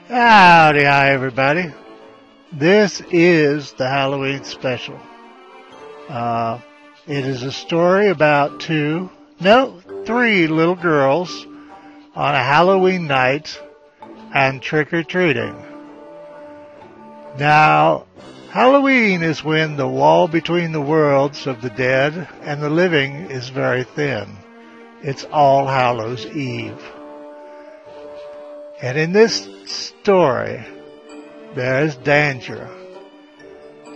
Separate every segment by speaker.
Speaker 1: Howdy, hi everybody. This is the Halloween special. It is a story about three little girls on a Halloween night and trick-or-treating. Now, Halloween is when the wall between the worlds of the dead and the living is very thin. It's All Hallows Eve. And in this story, there is danger.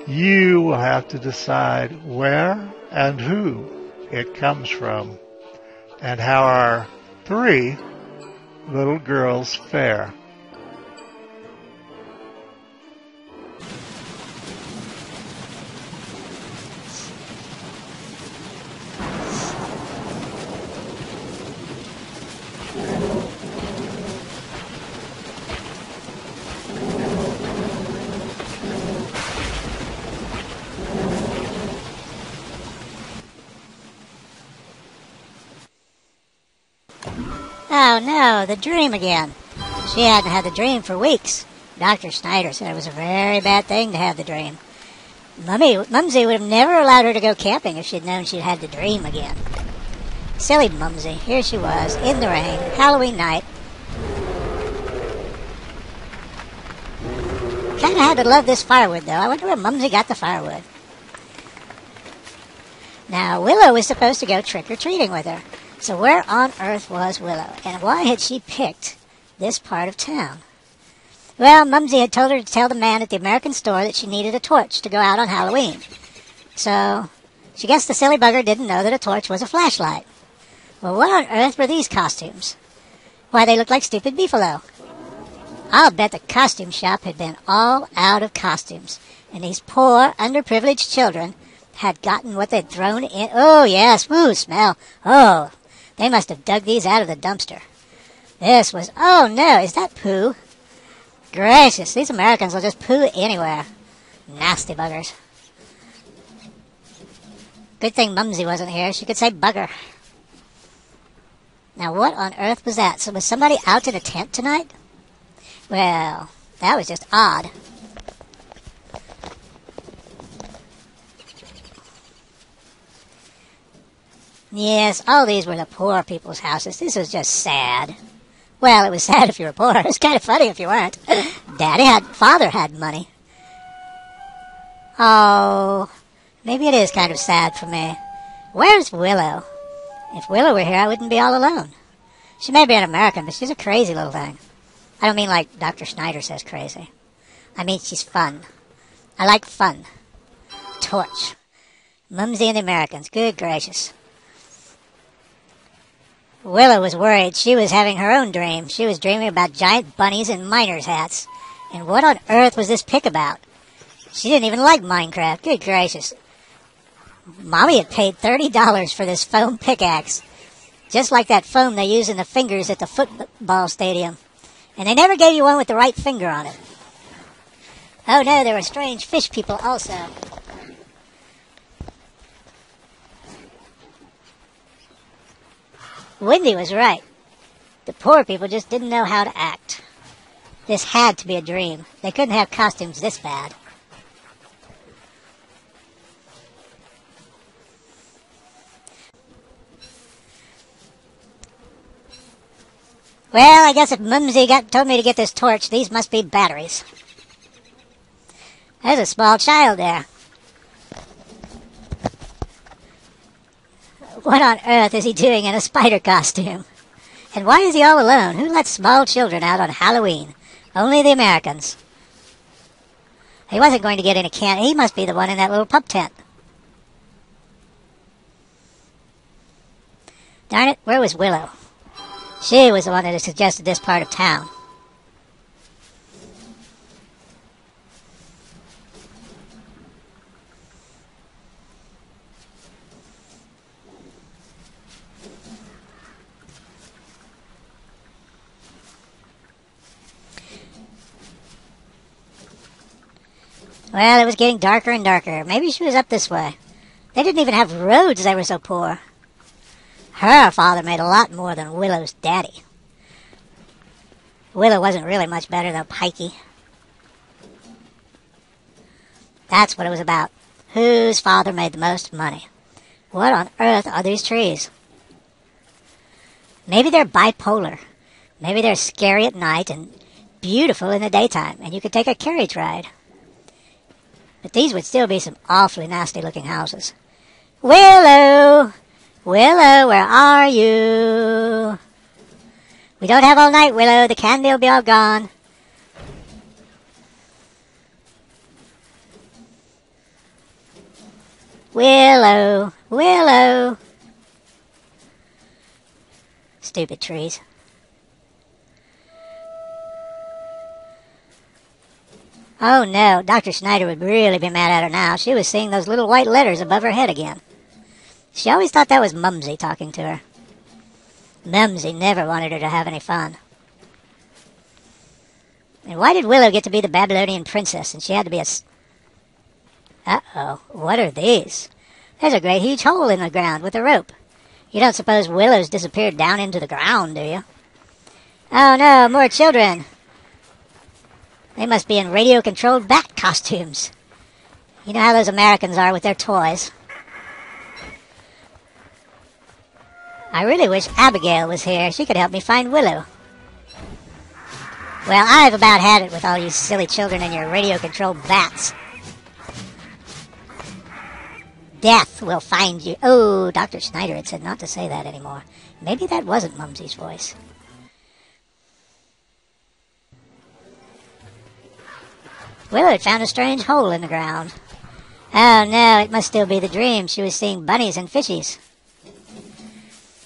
Speaker 1: You will have to decide where and who it comes from, and how our three little girls fare.
Speaker 2: Oh no, the dream again. She hadn't had the dream for weeks. Dr. Snyder said it was a very bad thing to have the dream. Mumsy would have never allowed her to go camping if she'd known she'd had the dream again. Silly Mumsy. Here she was, in the rain, Halloween night. Kinda had to love this firewood, though. I wonder where Mumsy got the firewood. Now, Willow was supposed to go trick-or-treating with her. So where on earth was Willow, and why had she picked this part of town? Well, Mumsy had told her to tell the man at the American store that she needed a torch to go out on Halloween. So she guessed the silly bugger didn't know that a torch was a flashlight. Well, what on earth were these costumes? Why, they looked like stupid beefalo. I'll bet the costume shop had been all out of costumes, and these poor, underprivileged children had gotten what they'd thrown in. Oh, yes, woo, smell. Oh, they must have dug these out of the dumpster. This was... Oh, no, is that poo? Gracious, these Americans will just poo anywhere. Nasty buggers. Good thing Mumsy wasn't here. She could say bugger. Now, what on earth was that? So was somebody out in a tent tonight? Well, that was just odd. Yes, all these were the poor people's houses. This was just sad. Well, it was sad if you were poor. It was kind of funny if you weren't. Father had money. Oh, maybe it is kind of sad for me. Where's Willow? If Willow were here, I wouldn't be all alone. She may be an American, but she's a crazy little thing. I don't mean like Dr. Snyder says crazy. I mean she's fun. I like fun. Torch. Mumsy and the Americans. Good gracious. Willow was worried. She was having her own dream. She was dreaming about giant bunnies and miners' hats. And what on earth was this pick about? She didn't even like Minecraft. Good gracious. Mommy had paid $30 for this foam pickaxe. Just like that foam they use in the fingers at the football stadium. And they never gave you one with the right finger on it. Oh no, there were strange fish people also. Wendy was right. The poor people just didn't know how to act. This had to be a dream. They couldn't have costumes this bad. Well, I guess if Mumsy told me to get this torch, these must be batteries. There's a small child there. What on earth is he doing in a spider costume? And why is he all alone? Who lets small children out on Halloween? Only the Americans. He wasn't going to get any candy. He must be the one in that little pup tent. Darn it, where was Willow? She was the one that had suggested this part of town. Well, it was getting darker and darker. Maybe she was up this way. They didn't even have roads, they were so poor. Her father made a lot more than Willow's daddy. Willow wasn't really much better than Pikey. That's what it was about. Whose father made the most money? What on earth are these trees? Maybe they're bipolar. Maybe they're scary at night and beautiful in the daytime, and you could take a carriage ride. But these would still be some awfully nasty-looking houses. Willow! Willow, where are you? We don't have all night, Willow. The candy will be all gone. Willow! Willow! Stupid trees. Oh no, Dr. Schneider would really be mad at her now. She was seeing those little white letters above her head again. She always thought that was Mumsy talking to her. Mumsy never wanted her to have any fun. And why did Willow get to be the Babylonian princess and she had to be a... Uh-oh, what are these? There's a great huge hole in the ground with a rope. You don't suppose Willow's disappeared down into the ground, do you? Oh no, more children. They must be in radio-controlled bat costumes. You know how those Americans are with their toys. I really wish Abigail was here. She could help me find Willow. Well, I've about had it with all you silly children and your radio-controlled bats. Death will find you. Oh, Dr. Schneider had said not to say that anymore. Maybe that wasn't Mumsy's voice. Willow had found a strange hole in the ground. Oh no, it must still be the dream. She was seeing bunnies and fishies.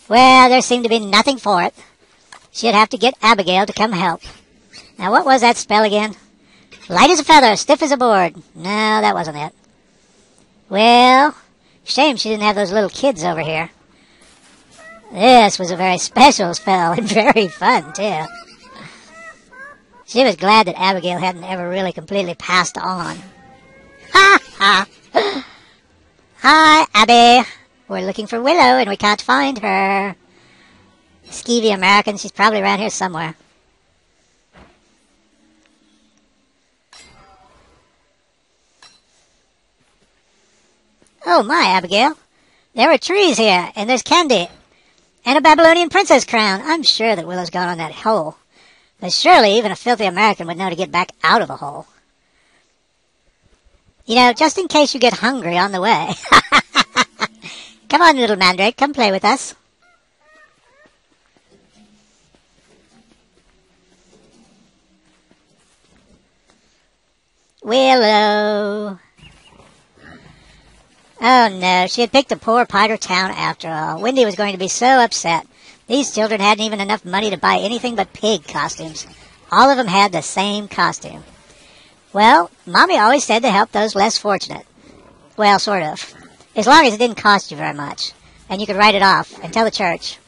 Speaker 2: Well, there seemed to be nothing for it. She'd have to get Abigail to come help. Now, what was that spell again? Light as a feather, stiff as a board. No, that wasn't it. Well, shame she didn't have those little kids over here. This was a very special spell and very fun, too. She was glad that Abigail hadn't ever really completely passed on. Ha ha! Hi, Abby. We're looking for Willow and we can't find her. Skeevy American, she's probably around here somewhere. Oh my, Abigail. There are trees here, and there's candy, and a Babylonian princess crown. I'm sure that Willow's gone on that hole. But surely even a filthy American would know to get back out of a hole. You know, just in case you get hungry on the way. Come on, little mandrake, come play with us. Willow. Oh no, she had picked a poor Pider town after all. Wendy was going to be so upset. These children hadn't even enough money to buy anything but pig costumes. All of them had the same costume. Well, Mommy always said to help those less fortunate. Well, sort of. As long as it didn't cost you very much. And you could write it off and tell the church.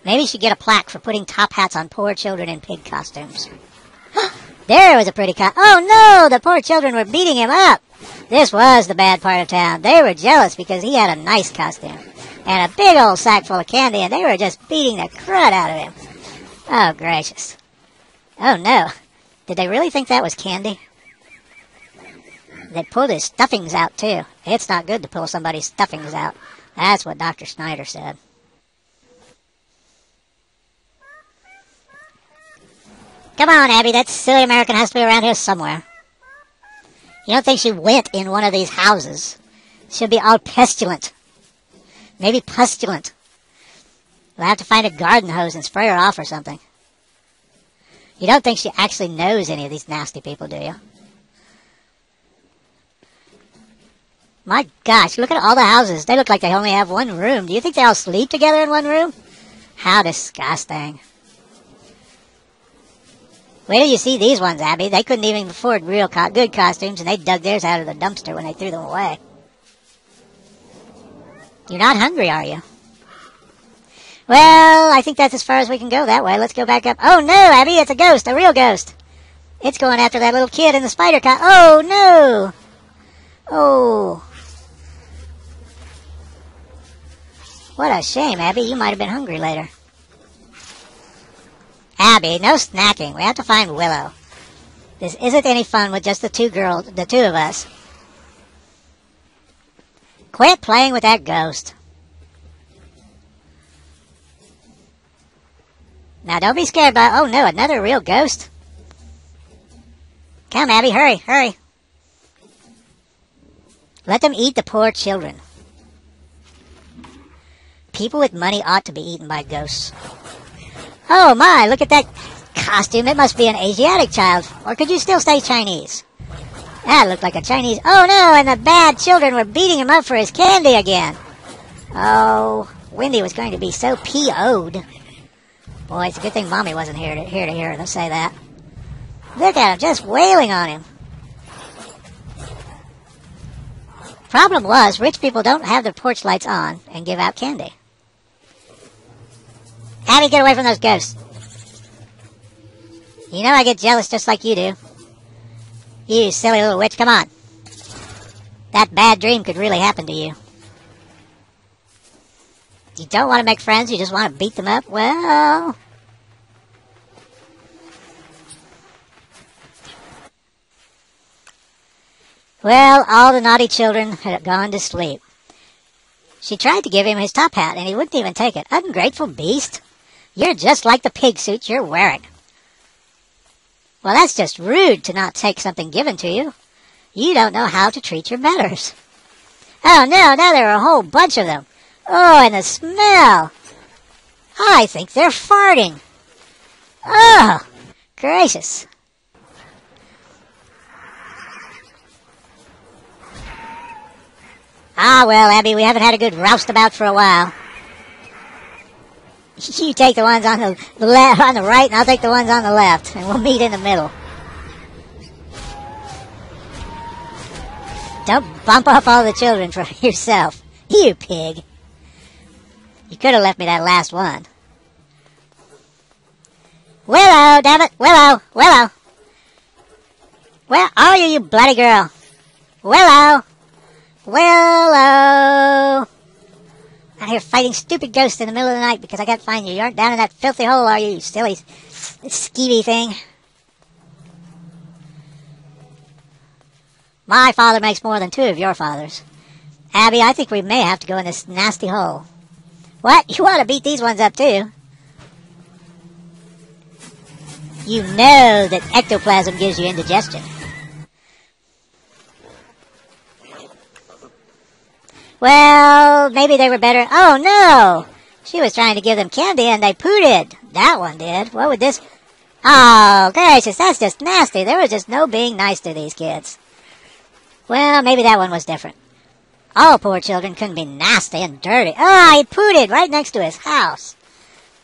Speaker 2: Maybe she'd get a plaque for putting top hats on poor children in pig costumes. There was a pretty Oh no, the poor children were beating him up. This was the bad part of town. They were jealous because he had a nice costume. And a big old sack full of candy, and they were just beating the crud out of him. Oh, gracious. Oh, no. Did they really think that was candy? They pulled his stuffings out, too. It's not good to pull somebody's stuffings out. That's what Dr. Schneider said. Come on, Abby. That silly American has to be around here somewhere. You don't think she went in one of these houses? She'll be all pestilent. Maybe pustulant. We'll have to find a garden hose and spray her off or something. You don't think she actually knows any of these nasty people, do you? My gosh, look at all the houses. They look like they only have one room. Do you think they all sleep together in one room? How disgusting. Wait till you see these ones, Abby. They couldn't even afford real good costumes, and they dug theirs out of the dumpster when they threw them away. You're not hungry, are you? Well, I think that's as far as we can go that way. Let's go back up. Oh, no, Abby, it's a ghost, a real ghost. It's going after that little kid in the spider costume. Oh, no. Oh. What a shame, Abby. You might have been hungry later. Abby, no snacking. We have to find Willow. This isn't any fun with just the two of us. Quit playing with that ghost. Now don't be scared by, oh no, another real ghost. Come, Abby, hurry, hurry. Let them eat the poor children. People with money ought to be eaten by ghosts. Oh my, look at that costume. It must be an Asiatic child. Or could you still say Chinese? That looked like a Chinese. Oh no, and the bad children were beating him up for his candy again. Oh, Wendy was going to be so PO'd. Boy, it's a good thing Mommy wasn't here to hear them say that. Look at him, just wailing on him. Problem was, rich people don't have their porch lights on and give out candy. Abby, get away from those ghosts. You know I get jealous just like you do. You silly little witch, come on. That bad dream could really happen to you. You don't want to make friends, you just want to beat them up? Well... Well, all the naughty children had gone to sleep. She tried to give him his top hat, and he wouldn't even take it. Ungrateful beast. You're just like the pig suit you're wearing. Well, that's just rude to not take something given to you. You don't know how to treat your betters. Oh, no, now there are a whole bunch of them. Oh, and the smell. I think they're farting. Oh, gracious. Ah, well, Abby, we haven't had a good roustabout for a while. You take the ones on the on the right, and I'll take the ones on the left, and we'll meet in the middle. Don't bump up all the children for yourself, you pig. You could have left me that last one. Willow, damn it, Willow, Willow. Where are you, you bloody girl? Willow, Willow. Out here fighting stupid ghosts in the middle of the night because I got to find you. You aren't down in that filthy hole, are you silly, skeevy thing? My father makes more than two of your fathers. Abby, I think we may have to go in this nasty hole. What? You want to beat these ones up, too? You know that ectoplasm gives you indigestion. Well, maybe they were better. Oh, no! She was trying to give them candy and they pooted. That one did. What would this... Oh, gracious, that's just nasty. There was just no being nice to these kids. Well, maybe that one was different. All poor children couldn't be nasty and dirty. Oh, he pooted right next to his house.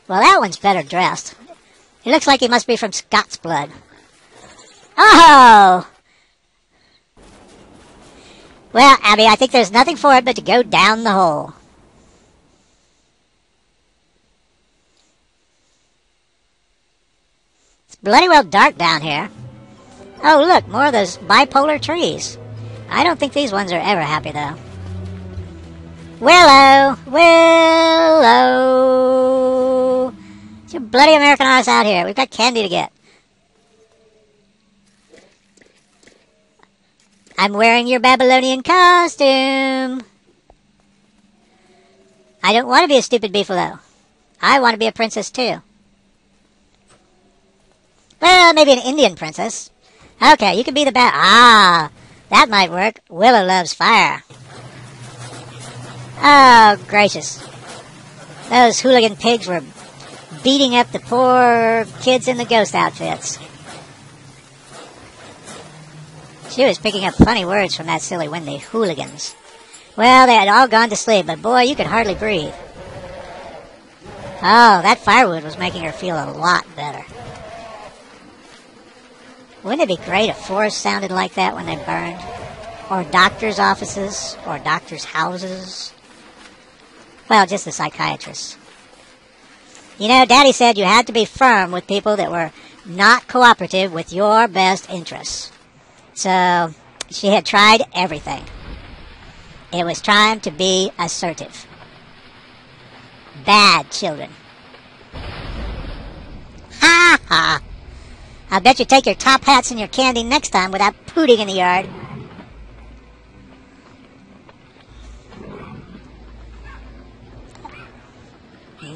Speaker 2: Well, that one's better dressed. He looks like he must be from Scots blood. Oh! Well, Abby, I think there's nothing for it but to go down the hole. It's bloody well dark down here. Oh, look, more of those bipolar trees. I don't think these ones are ever happy, though. Willow! Willow! Get your bloody American ass out here. We've got candy to get. I'm wearing your Babylonian costume. I don't want to be a stupid beefalo. I want to be a princess, too. Well, maybe an Indian princess. Okay, you can be the Ah, that might work. Willow loves fire. Oh, gracious. Those hooligan pigs were beating up the poor kids in the ghost outfits. She was picking up funny words from that silly Wendy. Hooligans. Well, they had all gone to sleep, but boy, you could hardly breathe. Oh, that firewood was making her feel a lot better. Wouldn't it be great if forests sounded like that when they burned? Or doctors' offices? Or doctors' houses? Well, just the psychiatrists. You know, Daddy said you had to be firm with people that were not cooperative with your best interests. So, she had tried everything. It was time to be assertive. Bad children. Ha I'll bet you take your top hats and your candy next time without pooting in the yard.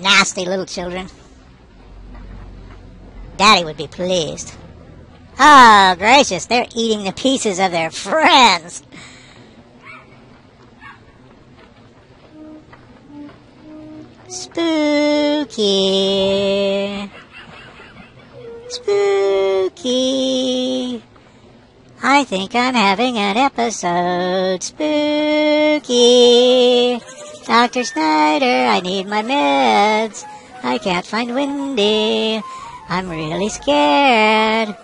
Speaker 2: Nasty little children. Daddy would be pleased. Oh, gracious, they're eating the pieces of their friends. Spooky. Spooky. I think I'm having an episode. Spooky. Dr. Snyder, I need my meds. I can't find Wendy. I'm really scared.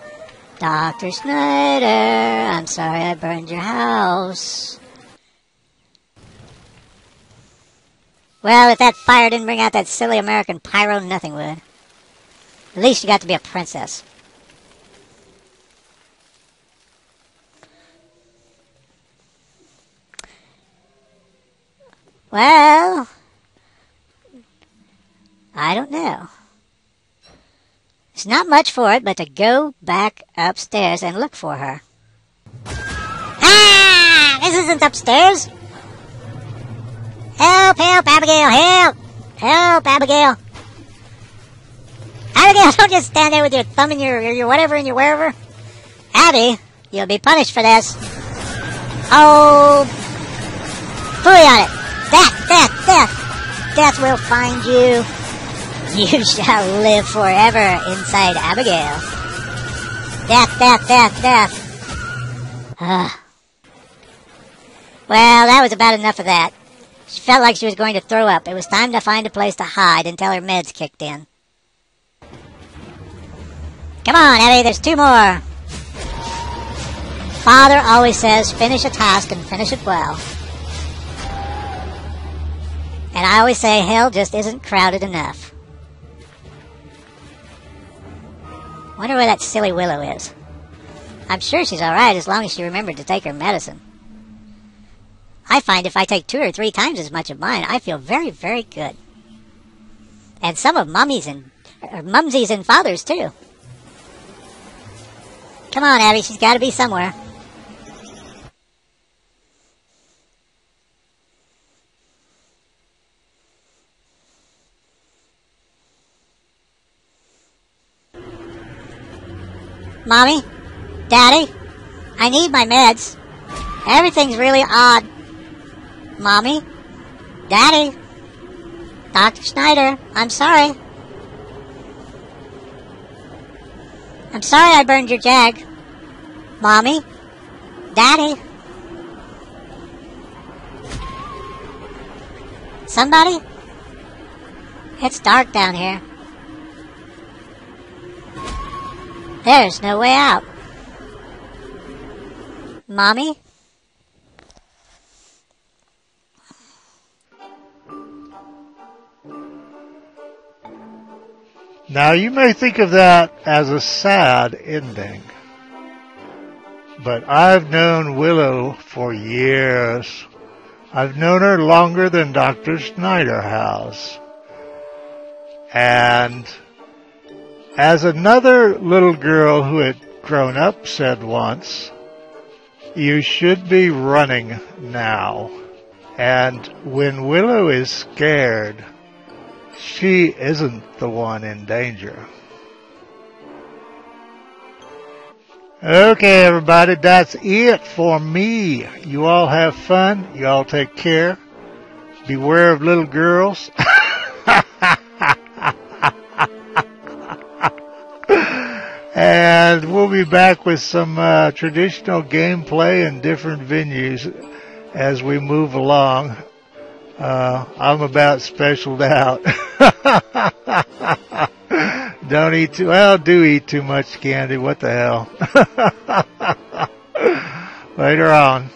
Speaker 2: Dr. Snyder, I'm sorry I burned your house. Well, if that fire didn't bring out that silly American pyro, nothing would. At least you got to be a princess. Well, I don't know. There's not much for it but to go back upstairs and look for her. Ah! This isn't upstairs! Help, help, Abigail, help! Help, Abigail! Abigail, don't just stand there with your thumb in your whatever in your wherever. Abby, you'll be punished for this. Oh, hurry on it. Death will find you. You shall live forever inside Abigail. Death. Well, that was about enough of that. She felt like she was going to throw up. It was time to find a place to hide until her meds kicked in. Come on, Abby, there's 2 more. Father always says, finish a task and finish it well. And I always say, hell just isn't crowded enough. Wonder where that silly Willow is. I'm sure she's alright as long as she remembered to take her medicine. I find if I take 2 or 3 times as much of mine, I feel very, very good. And some of mumsies and fathers, too. Come on, Abby, she's got to be somewhere. Mommy? Daddy? I need my meds. Everything's really odd. Mommy? Daddy? Dr. Snyder, I'm sorry. I'm sorry I burned your jag. Mommy? Daddy? Somebody? It's dark down here. There's no way out. Mommy?
Speaker 1: Now, you may think of that as a sad ending, but I've known Willow for years. I've known her longer than Dr. Snyder has. And as another little girl who had grown up said once, you should be running now. And when Willow is scared, she isn't the one in danger. Okay, everybody, that's it for me. You all have fun. You all take care. Beware of little girls. And we'll be back with some traditional gameplay in different venues as we move along. I'm about specialed out. Don't eat too, well, do eat too much candy. What the hell? Later on.